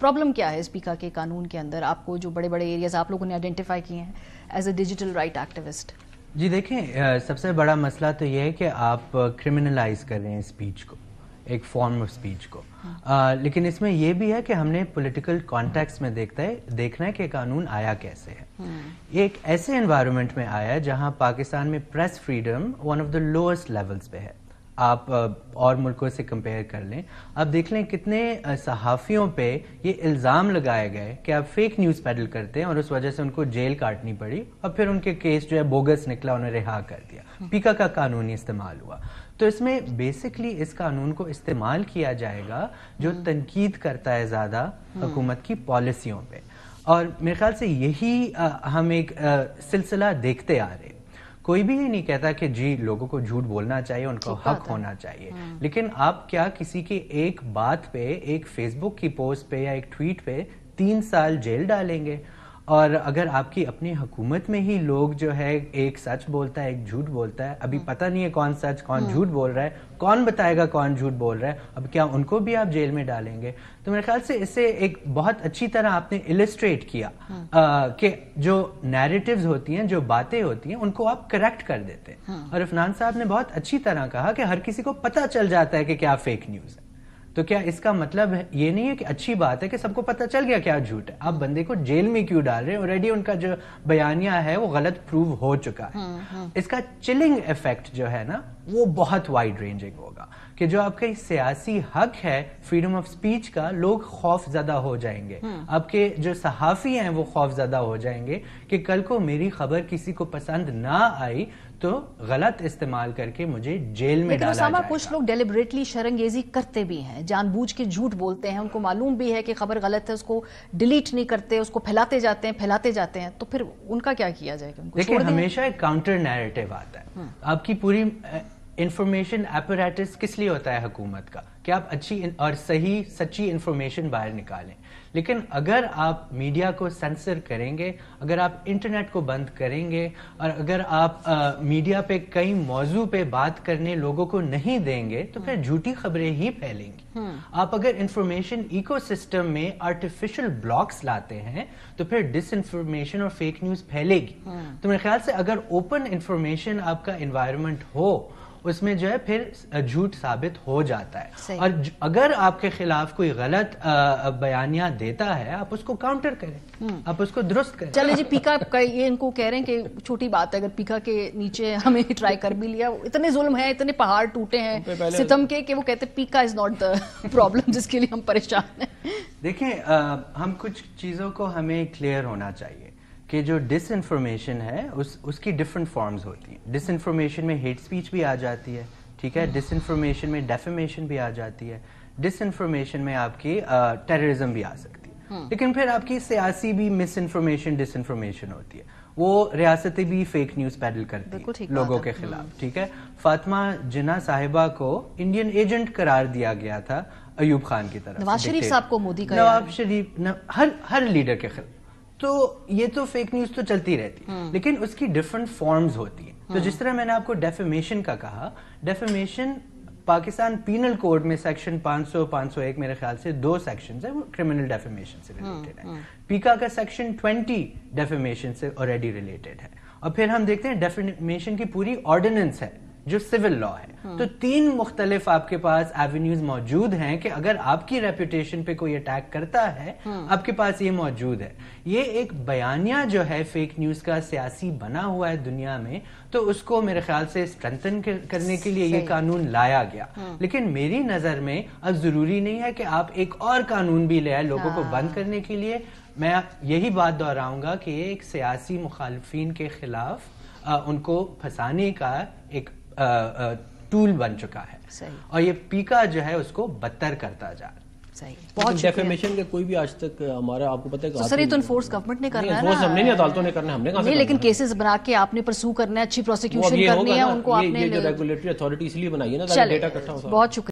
Problem کیا ہے اس پیکا کے قانون کے اندر؟ آپ کو جو بڑے بڑے ایریاز آپ لوگوں نے آئیڈینٹیفائی کیے ہیں as a digital right activist? جی دیکھیں، سب سے بڑا مسئلہ تو یہ ہے کہ آپ کرمنلائز کر رہے ہیں اسپیچ کو، ایک فارم آف اسپیچ کو. لیکن اس میں یہ بھی ہے کہ ہم نے پولیٹیکل کانٹیکسٹ میں دیکھنا ہے کہ قانون آیا کیسے ہے. ایک ایسے انوائرمنٹ میں آیا ہے جہاں پاکستان میں press freedom one of the lowest levels پہ ہے. آپ اور ملکوں سے کمپیئر کر لیں، اب دیکھ لیں کتنے صحافیوں پہ یہ الزام لگائے گئے کہ آپ فیک نیوز پیڈل کرتے ہیں اور اس وجہ سے ان کو جیل کاٹنی پڑی اور پھر ان کے کیس جو ہے بوگس نکلا، انہیں رہا کر دیا. پیکا کا قانونی استعمال ہوا. تو اس میں بیسکلی اس قانون کو استعمال کیا جائے گا جو تنقید کرتا ہے زیادہ حکومت کی پالیسیوں پہ. اور میرے خیال سے یہی ہم ایک سلسلہ دیکھتے آ رہے. کوئی بھی یہ نہیں کہتا کہ جی لوگوں کو جھوٹ بولنا چاہیے، ان کو حق ہونا چاہیے، لیکن آپ کیا کسی کی ایک بات پہ، ایک فیس بک کی پوسٹ پہ یا ایک ٹویٹ پہ 3 سال جیل ڈالیں گے؟ اور اگر آپ کی اپنی حکومت میں ہی لوگ جو ہے ایک سچ بولتا ہے ایک جھوٹ بولتا ہے، ابھی پتہ نہیں ہے کون سچ کون جھوٹ بول رہا ہے، کون بتائے گا کون جھوٹ بول رہا ہے، اب کیا ان کو بھی آپ جیل میں ڈالیں گے؟ تو میرے خیال سے اس سے ایک بہت اچھی طرح آپ نے السٹریٹ کیا کہ جو نیریٹیوز ہوتی ہیں، جو باتیں ہوتی ہیں، ان کو آپ کریکٹ کر دیتے ہیں. اور عفنان صاحب نے بہت اچھی طرح کہا کہ ہر کسی کو پتہ چل جاتا ہے کہ کیا فیک نیوز ہے. تو کیا اس کا مطلب یہ نہیں ہے کہ اچھی بات ہے کہ سب کو پتہ چل گیا کیا جھوٹ ہے؟ آپ بندے کو جیل میں کیوں ڈال رہے ہیں؟ آلریڈی ان کا جو بیانیہ ہے وہ غلط پروو ہو چکا ہے. اس کا چلنگ ایفیکٹ جو ہے نا وہ بہت وائڈ رینجنگ ہوگا کہ جو آپ کا سیاسی حق ہے فریڈم آف سپیچ کا، لوگ خوف زدہ ہو جائیں گے. آپ کے جو صحافی ہیں وہ خوف زدہ ہو جائیں گے کہ کل کو میری خبر کسی کو پسند نہ آئی تو غلط استعمال کر کے مجھے جیل میں ڈالا جائے گا. کچھ لوگ ڈیلیبریٹلی شرنگیزی کرتے بھی ہیں، جان بوجھ کے جھوٹ بولتے ہیں، ان کو معلوم بھی ہے کہ خبر غلط ہے، اس کو ڈیلیٹ نہیں کرتے، اس کو پھیلاتے جاتے ہیں. تو پھر ان کا کیا کیا جائے گا؟ دیکھیں ہمیشہ ایک کاؤنٹر نیریٹو آتا ہے. آپ کی پوری انفارمیشن ایپریٹس کس لیے ہوتا ہے حکومت کا؟ کہ آپ اچھی اور صحیح سچی انفارمیشن باہر نکالیں. لیکن اگر آپ میڈیا کو سینسر کریں گے، اگر آپ انٹرنیٹ کو بند کریں گے، اور اگر آپ میڈیا پہ کئی موضوع پہ بات کرنے لوگوں کو نہیں دیں گے تو پھر جھوٹی خبریں ہی پھیلیں گی. آپ اگر انفارمیشن ایکو سسٹم میں آرٹیفیشل بلاکس لاتے ہیں تو پھر ڈس انفارمیشن اور فیک نیوز پھیلے گی. تو میرے خیال سے اگر اوپن انفارمیشن آپ کا انوائرمنٹ ہو، اس میں جو ہے پھر جھوٹ ثابت ہو جاتا ہے. اور اگر آپ کے خلاف کوئی غلط بیانیہ دیتا ہے آپ اس کو کاؤنٹر کریں، آپ اس کو درست کریں. چلے جی، پیکا یہ ان کو کہہ رہے ہیں کہ چھوٹی بات ہے اگر پیکا کے نیچے ہمیں ٹرائی کر بھی لیا. اتنے ظلم ہیں، اتنے پہاڑ ٹوٹے ہیں ستم کے کہ وہ کہتے ہیں پیکا از ناٹ دا پرابلم جس کے لیے ہم پریشان ہیں. دیکھیں ہم کچھ چیزوں کو ہمیں کلیئر ہونا چاہیے کہ جو ڈس انفارمیشن ہے اس کی ڈفرنٹ فارمز ہوتی ہیں. ڈس انفارمیشن میں ہیٹ سپیچ بھی آ جاتی ہے، ٹھیک ہے، ڈس انفارمیشن میں ڈیفیمیشن بھی آ جاتی ہے، ڈس انفارمیشن میں آپ کی ٹیررزم بھی آ سکتی ہے. لیکن پھر آپ کی سیاسی بھی مس انفارمیشن ڈس انفارمیشن ہوتی ہے، وہ ریاستیں بھی فیک نیوز پیڈل کرتی ہیں لوگوں کے خلاف. ٹھیک ہے، فاطمہ جناح صاحبہ کو انڈین ایجنٹ قرار دیا گیا تھا ایوب خان کی طرف. نواز شریف صاحب کو مودی کا، نواز شریف، ہر لیڈر کے خلاف. تو یہ تو فیک نیوز تو چلتی رہتی، لیکن اس کی ڈفرنٹ فارمز ہوتی ہیں. تو جس طرح میں نے آپ کو ڈیفیمیشن کا کہا، ڈیفیمیشن پاکستان پینل کوڈ میں سیکشن 500 501 میرے خیال سے 2 سیکشنز ہیں وہ کرمنل ڈیفیمیشن سے ریلیٹڈ ہیں. پیکا کا سیکشن 20 ڈیفیمیشن سے آلریڈی ریلیٹڈ ہے. اور پھر ہم دیکھتے ہیں ڈیفیمیشن کی پوری آرڈیننس ہے جو سول لا ہے. تو 3 مختلف آپ کے پاس ایونیوز موجود ہیں کہ اگر آپ کی ریپوٹیشن پہ کوئی اٹیک کرتا ہے آپ کے پاس یہ موجود ہے. یہ ایک بیانیہ جو ہے فیک نیوز کا سیاسی بنا ہوا ہے دنیا میں، تو اس کو میرے خیال سے اسٹرینتھن کرنے کے لیے یہ قانون لایا گیا. لیکن میری نظر میں اب ضروری نہیں ہے کہ آپ ایک اور قانون بھی لے آئے لوگوں کو بند کرنے کے لیے. میں یہی بات دہراؤں گا کہ یہ ایک سیاسی مخالفین کے خلاف ان کو پھنسانے کا ایک ٹول بن چکا ہے. اور یہ پیکا جو ہے اس کو بدتر کرتا جا رہا ہے. بہت ڈیفیمیشن کے کوئی بھی آج تک ہمارا آپ کو پتہ ہے کہ سر یہ تو انفورس گورنمنٹ نے کرنا ہے نا، ہم نے نہیں، عدالتوں نے کرنا ہے، ہم نے کہاں سے نہیں، لیکن کیسز بنا کے آپ نے پرسو کرنا ہے، اچھی پروسیکیوشن کرنی ہے ان کو. آپ نے یہ جو ریگولیٹری اتھارٹی اس لیے بنائی ہے نا تاکہ ڈیٹا اکٹھا ہو. بہت شکریہ.